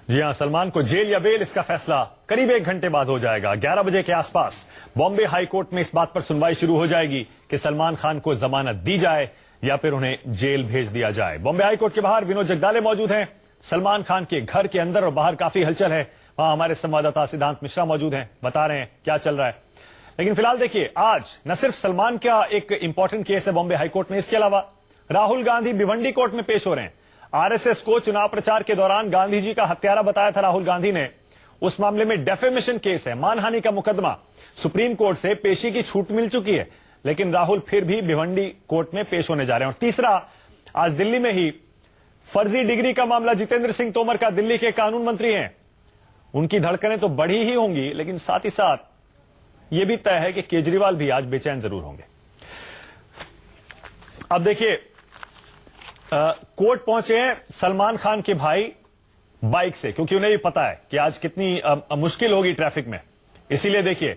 जी हां, सलमान को जेल या बेल, इसका फैसला करीब 1 घंटे बाद हो जाएगा। 11 बजे के आसपास बॉम्बे हाई कोर्ट में इस बात पर सुनवाई शुरू हो जाएगी कि सलमान खान को जमानत दी जाए या फिर उन्हें जेल भेज दिया जाए। बॉम्बे हाई कोर्ट के बाहर विनोद जगदाले मौजूद हैं। सलमान खान के घर के अंदर और बाहर काफी हलचल है। वहां हमारे संवाददाता सिद्धांत मिश्रा मौजूद हैं, बता रहे हैं क्या चल रहा है। लेकिन फिलहाल देखिए, आज न सिर्फ सलमान का एक इंपॉर्टेंट केस है बॉम्बे हाई कोर्ट में, इसके अलावा राहुल गांधी भिवंडी कोर्ट में पेश हो रहे हैं। आरएसएस को चुनाव प्रचार के दौरान गांधी जी का हत्यारा बताया था राहुल गांधी ने। उस मामले में डेफेमेशन केस है, मानहानि का मुकदमा। सुप्रीम कोर्ट से पेशी की छूट मिल चुकी है, लेकिन राहुल फिर भी भिवंडी कोर्ट में पेश होने जा रहे हैं। और तीसरा, आज दिल्ली में ही फर्जी डिग्री का मामला। जितेंद्र सिंह तोमर का, दिल्ली के कानून मंत्री हैं, उनकी धड़कनें तो बढ़ी ही होंगी, लेकिन साथ ही साथ यह भी तय है कि केजरीवाल भी आज बेचैन जरूर होंगे। अब देखिए, कोर्ट पहुंचे हैं सलमान खान के भाई बाइक से, क्योंकि उन्हें भी पता है कि आज कितनी मुश्किल होगी ट्रैफिक में। इसीलिए देखिए,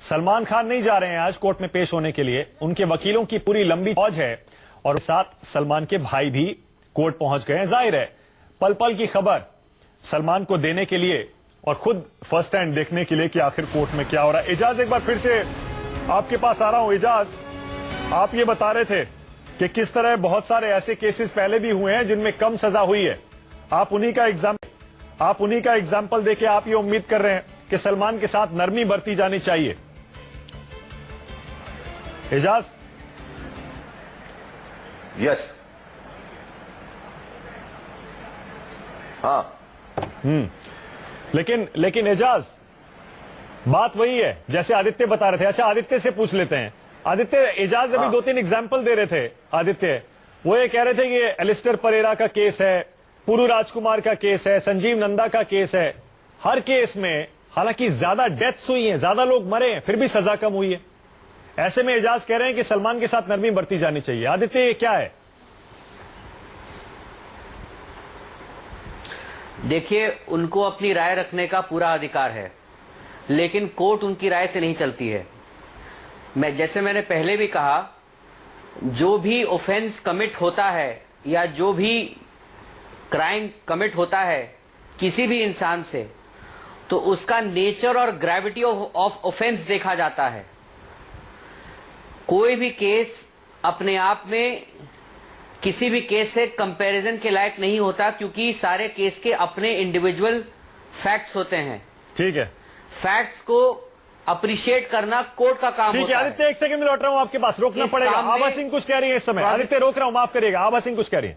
सलमान खान नहीं जा रहे हैं आज कोर्ट में पेश होने के लिए, उनके वकीलों की पूरी लंबी फौज है और साथ सलमान के भाई भी कोर्ट पहुंच गए हैं। जाहिर है, पल पल की खबर सलमान को देने के लिए और खुद फर्स्ट हैंड देखने के लिए कि आखिर कोर्ट में क्या हो रहा है। एजाज, एक बार फिर से आपके पास आ रहा हूं। एजाज, आप ये बता रहे थे कि किस तरह बहुत सारे ऐसे केसेस पहले भी हुए हैं जिनमें कम सजा हुई है। आप उन्हीं का एग्जाम्पल देके आप ये उम्मीद कर रहे हैं कि सलमान के साथ नरमी बरती जानी चाहिए। एजाज? यस। हाँ। लेकिन एजाज, बात वही है जैसे आदित्य बता रहे थे। अच्छा, आदित्य से पूछ लेते हैं। आदित्य, एजाज अभी 2-3 एग्जाम्पल दे रहे थे। आदित्य, वो ये कह रहे थे कि एलिस्टर परेरा का केस है, पुरु राजकुमार का केस है, संजीव नंदा का केस है। हर केस में हालांकि ज्यादा डेथ्स हुई हैं, ज्यादा लोग मरे हैं, फिर भी सजा कम हुई है। ऐसे में एजाज कह रहे हैं कि सलमान के साथ नरमी बरती जानी चाहिए। आदित्य, ये क्या है? देखिए, उनको अपनी राय रखने का पूरा अधिकार है, लेकिन कोर्ट उनकी राय से नहीं चलती है। जैसे मैंने पहले भी कहा, जो भी ऑफेंस कमिट होता है या जो भी क्राइम कमिट होता है किसी भी इंसान से, तो उसका नेचर और ग्रेविटी ऑफ ऑफेंस देखा जाता है। कोई भी केस अपने आप में किसी भी केस से कंपैरिजन के लायक नहीं होता, क्योंकि सारे केस के अपने इंडिविजुअल फैक्ट्स होते हैं। ठीक है, फैक्ट्स को अप्रिशिएट करना कोर्ट का काम ठीक है। आदित्य, एक सेकंड में लौट रहा हूं आपके पास, रोकना पड़ेगा। आभा सिंह कुछ कह रही है इस समय। आदित्य, रोक रहा हूं, माफ करिएगा। आभा सिंह कुछ कह रही है।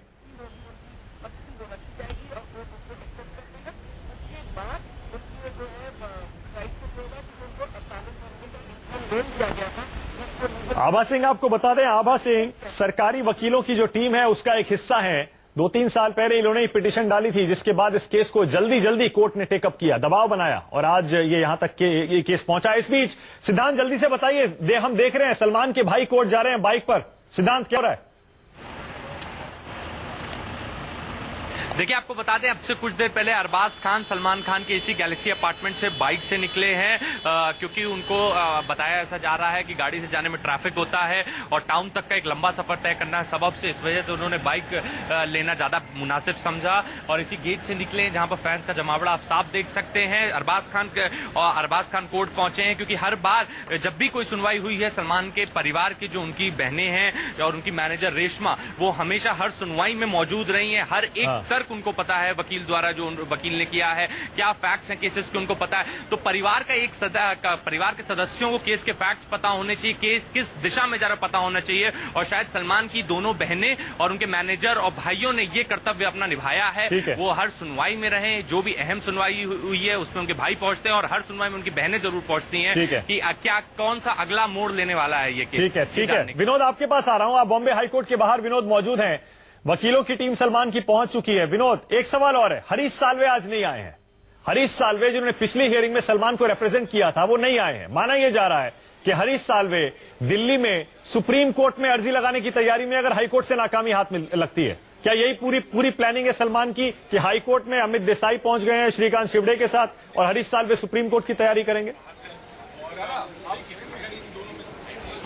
आभा सिंह, आपको बता दें, आभा सिंह सरकारी वकीलों की जो टीम है उसका एक हिस्सा है। 2-3 साल पहले इन्होंने पिटीशन डाली थी, जिसके बाद इस केस को जल्दी कोर्ट ने टेकअप किया, दबाव बनाया और आज ये यहां तक के ये केस पहुंचा। इस बीच सिद्धांत, जल्दी से बताइए, हम देख रहे हैं सलमान के भाई कोर्ट जा रहे हैं बाइक पर। सिद्धांत, क्या हो रहा है? देखिए, आपको बता दें, अब से कुछ देर पहले अरबाज खान सलमान खान के इसी गैलेक्सी अपार्टमेंट से बाइक से निकले हैं, क्योंकि उनको बताया ऐसा जा रहा है कि गाड़ी से जाने में ट्रैफिक होता है और टाउन तक का एक लंबा सफर तय करना है सबब से, इस वजह से उन्होंने बाइक लेना ज्यादा मुनासिब समझा और इसी गेट से निकले हैं जहां पर फैंस का जमावड़ा आप साफ देख सकते हैं। अरबाज खान कोर्ट पहुंचे हैं, क्योंकि हर बार जब भी कोई सुनवाई हुई है, सलमान के परिवार की जो उनकी बहनें हैं और उनकी मैनेजर रेशमा, वो हमेशा हर सुनवाई में मौजूद रही है। हर एक उनको पता है, वकील द्वारा जो वकील ने किया है, क्या फैक्ट्स हैं केसेस के उनको पता है। तो परिवार के सदस्यों को केस के फैक्ट्स पता होने चाहिए, केस किस दिशा में जा रहा पता होना चाहिए। और शायद सलमान की दोनों बहनें और उनके मैनेजर और भाइयों ने ये कर्तव्य अपना निभाया है, वो हर सुनवाई में रहे। जो भी अहम सुनवाई हुई है उसमें उनके भाई पहुंचते हैं और हर सुनवाई में उनकी बहनें जरूर पहुंचती हैं कि क्या कौन सा अगला मोड़ लेने वाला है ये केस। ठीक है। विनोद, आपके पास आ रहा हूं। आप बॉम्बे हाईकोर्ट के बाहर विनोद मौजूद हैं, वकीलों की टीम सलमान की पहुंच चुकी है। विनोद, एक सवाल और है, हरीश साल्वे आज नहीं आए हैं। हरीश साल्वे जिन्होंने पिछली हियरिंग में सलमान को रिप्रेजेंट किया था, वो नहीं आए हैं। माना यह जा रहा है कि हरीश साल्वे दिल्ली में सुप्रीम कोर्ट में अर्जी लगाने की तैयारी में अगर हाईकोर्ट से नाकामी हाथ में लगती है। क्या यही पूरी प्लानिंग है सलमान की कि हाईकोर्ट में अमित देसाई पहुंच गए हैं श्रीकांत शिवड़े के साथ और हरीश साल्वे सुप्रीम कोर्ट की तैयारी करेंगे?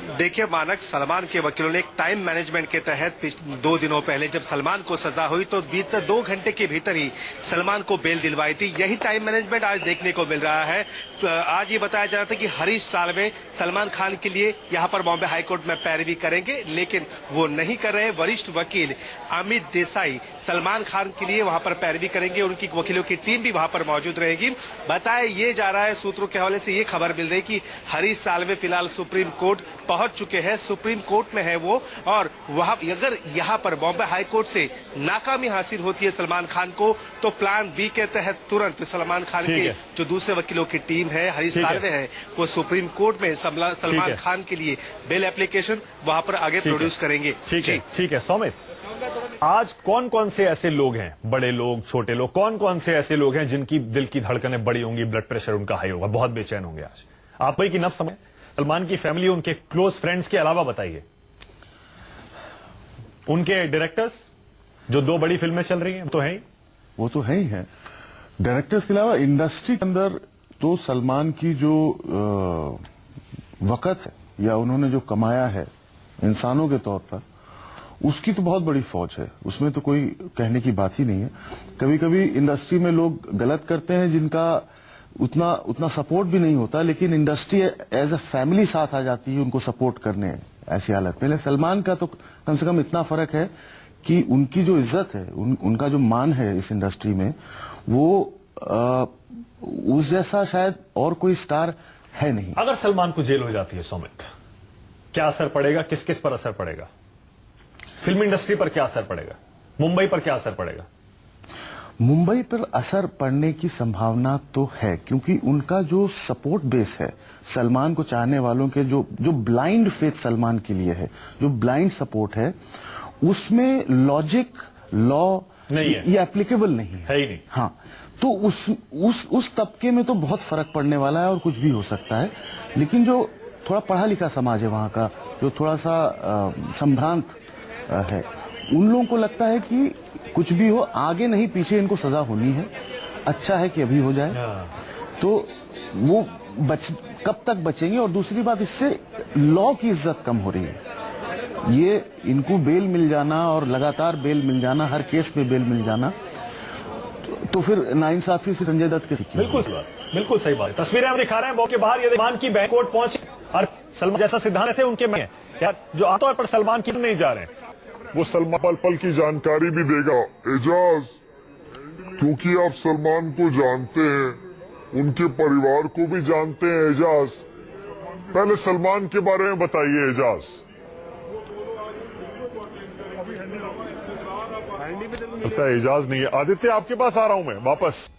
देखिए मानक, सलमान के वकीलों ने एक टाइम मैनेजमेंट के तहत 2 दिनों पहले जब सलमान को सजा हुई तो बीते 2 घंटे के भीतर ही सलमान को बेल दिलवाई थी। यही टाइम मैनेजमेंट आज देखने को मिल रहा है। तो आज ये बताया जा रहा था कि हरीश साल्वे सलमान खान के लिए यहाँ पर बॉम्बे हाईकोर्ट में पैरवी करेंगे, लेकिन वो नहीं कर रहे। वरिष्ठ वकील अमित देसाई सलमान खान के लिए वहां पर पैरवी करेंगे, उनकी वकीलों की टीम भी वहां पर मौजूद रहेगी। बताया ये जा रहा है, सूत्रों के हवाले से ये खबर मिल रही कि हरीश साल्वे फिलहाल सुप्रीम कोर्ट पहुंच चुके हैं, सुप्रीम कोर्ट में है वो, और वहां अगर यहां पर बॉम्बे हाई कोर्ट से नाकामी हासिल होती है सलमान खान को, तो प्लान बी के तहत तुरंत सलमान खान के जो दूसरे वकीलों की टीम है, हरीश साल्वे है, वो सुप्रीम कोर्ट में सलमान खान के लिए बेल एप्लीकेशन वहां पर आगे प्रोड्यूस करेंगे। ठीक है सौमित, आज कौन कौन से ऐसे लोग हैं, बड़े लोग, छोटे लोग, कौन कौन से ऐसे लोग हैं जिनकी दिल की धड़कनें बड़ी होंगी, ब्लड प्रेशर उनका हाई होगा, बहुत बेचैन होंगे आज? आप ही की नफ्स समझ, सलमान की फैमिली, उनके क्लोज फ्रेंड्स के अलावा बताइए, उनके डायरेक्टर्स जो 2 बड़ी फिल्में चल रही हैं तो है ही, वो तो है ही है। डायरेक्टर्स के अलावा इंडस्ट्री के अंदर तो सलमान की जो वक़्त है या उन्होंने जो कमाया है इंसानों के तौर पर, उसकी तो बहुत बड़ी फौज है, उसमें तो कोई कहने की बात ही नहीं है। कभी कभी इंडस्ट्री में लोग गलत करते हैं जिनका उतना सपोर्ट भी नहीं होता, लेकिन इंडस्ट्री एज अ फैमिली साथ आ जाती है उनको सपोर्ट करने ऐसी हालत में। सलमान का तो कम से कम इतना फर्क है कि उनकी जो इज्जत है, उनका जो मान है इस इंडस्ट्री में, वो उस जैसा शायद और कोई स्टार है नहीं। अगर सलमान को जेल हो जाती है सौमित, क्या असर पड़ेगा, किस किस पर असर पड़ेगा? फिल्म इंडस्ट्री पर क्या असर पड़ेगा? मुंबई पर क्या असर पड़ेगा? मुंबई पर असर पड़ने की संभावना तो है, क्योंकि उनका जो सपोर्ट बेस है, सलमान को चाहने वालों के जो ब्लाइंड फेथ सलमान के लिए है, जो ब्लाइंड सपोर्ट है, उसमें लॉजिक, लॉ नहीं है, ये एप्लीकेबल नहीं है ही नहीं। हाँ, तो उस तबके में तो बहुत फर्क पड़ने वाला है और कुछ भी हो सकता है। लेकिन जो थोड़ा पढ़ा लिखा समाज है वहां का, जो थोड़ा सा संभ्रांत है, उन लोगों को लगता है कि कुछ भी हो, आगे नहीं पीछे इनको सजा होनी है, अच्छा है कि अभी हो जाए। तो वो कब तक बचेंगे? और दूसरी बात, इससे लॉ की इज्जत कम हो रही है। ये इनको बेल मिल जाना और लगातार बेल मिल जाना, हर केस में बेल मिल जाना, तो फिर नाइंसाफी से संजय दत्त के बिल्कुल सही बात। तस्वीरें हम दिखा रहे हैं के बाहर, ये सलमान की बैंक कोर्ट पहुंचे और सलमान जैसा सिद्धांत थे उनके में यार, जो आमतौर पर सलमान की नहीं जा रहे हैं, वो सलमान पल पल की जानकारी भी देगा एजाज, क्योंकि आप सलमान को जानते हैं, उनके परिवार को भी जानते हैं एजाज। पहले सलमान के बारे में बताइए एजाज। लगता है एजाज नहीं है। आदित्य, आपके पास आ रहा हूं मैं वापस।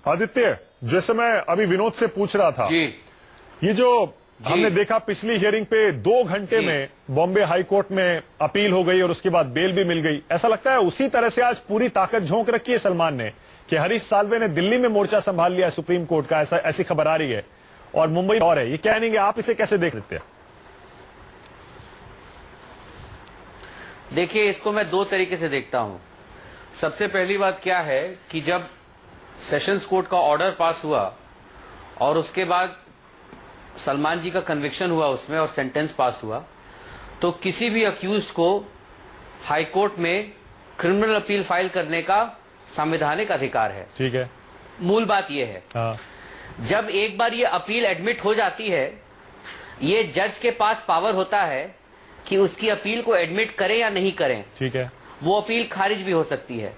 आदित्य, जैसे मैं अभी विनोद से पूछ रहा था, ये जो हमने देखा पिछली हियरिंग पे 2 घंटे में बॉम्बे हाई कोर्ट में अपील हो गई और उसके बाद बेल भी मिल गई, ऐसा लगता है उसी तरह से आज पूरी ताकत झोंक रखी है सलमान ने कि हरीश साल्वे ने दिल्ली में मोर्चा संभाल लिया सुप्रीम कोर्ट का, ऐसी खबर आ रही है, और मुंबई और है। ये कह नहीं, आप इसे कैसे देख लेते हैं? देखिए, इसको मैं 2 तरीके से देखता हूं। सबसे पहली बात क्या है कि जब सेशंस कोर्ट का ऑर्डर पास हुआ और उसके बाद सलमान जी का कन्विक्शन हुआ उसमें और सेंटेंस पास हुआ, तो किसी भी अक्यूज्ड को हाई कोर्ट में क्रिमिनल अपील फाइल करने का संवैधानिक अधिकार है। ठीक है, मूल बात यह है। हाँ। जब एक बार ये अपील एडमिट हो जाती है, ये जज के पास पावर होता है कि उसकी अपील को एडमिट करें या नहीं करें। ठीक है, वो अपील खारिज भी हो सकती है,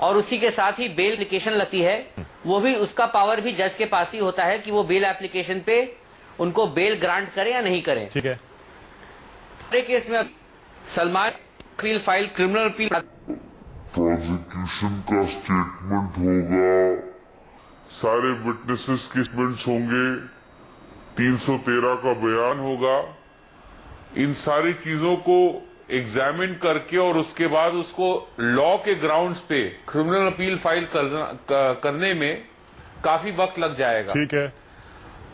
और उसी के साथ ही बेल एप्लीकेशन लगती है, वो भी उसका पावर भी जज के पास ही होता है कि वो बेल एप्लीकेशन पे उनको बेल ग्रांट करें या नहीं करें। ठीक है, हर केस में Salman appeal file, criminal appeal, prosecution का स्टेटमेंट होगा, सारे विटनेसेस के स्टेटमेंट्स होंगे, 313 का बयान होगा। इन सारी चीजों को एग्जामिन करके और उसके बाद उसको लॉ के ग्राउंड्स पे क्रिमिनल अपील फाइल करने में काफी वक्त लग जाएगा। ठीक है,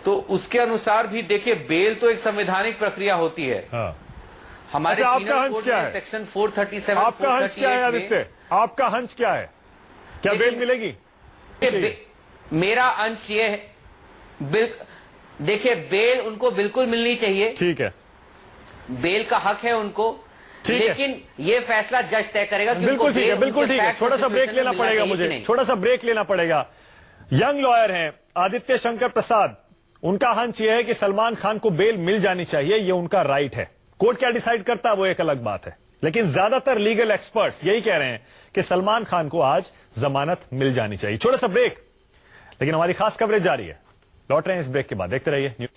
तो उसके अनुसार भी देखिए, बेल तो एक संवैधानिक प्रक्रिया होती है। हाँ। हमारे अच्छा, आपका हंच क्या है? सेक्शन 437, आपका हंच क्या है आदित्य? आपका हंच क्या है? क्या बेल मिलेगी? मेरा अंश ये है, देखिए, बेल उनको बिल्कुल मिलनी चाहिए। ठीक है, बेल का हक है उनको, ठीक है। लेकिन ये फैसला जज तय करेगा कि बिल्कुल उनको ठीक है, बेल बिल्कुल उनके ठीक है। facts छोटा और सा ब्रेक situation लेना में मिलना पड़ेगा चाहिए कि मुझे, नहीं। छोटा सा ब्रेक लेना पड़ेगा। यंग लॉयर हैं आदित्य शंकर प्रसाद, उनका हंच यह है कि सलमान खान को बेल मिल जानी चाहिए, ये उनका राइट है। कोर्ट क्या डिसाइड करता है वो एक अलग बात है, लेकिन ज्यादातर लीगल एक्सपर्ट्स यही कह रहे हैं कि सलमान खान को आज जमानत मिल जानी चाहिए। छोटा सा ब्रेक, लेकिन हमारी खास कवरेज जारी है। लौट रहे हैं इस ब्रेक के बाद, देखते रहिए।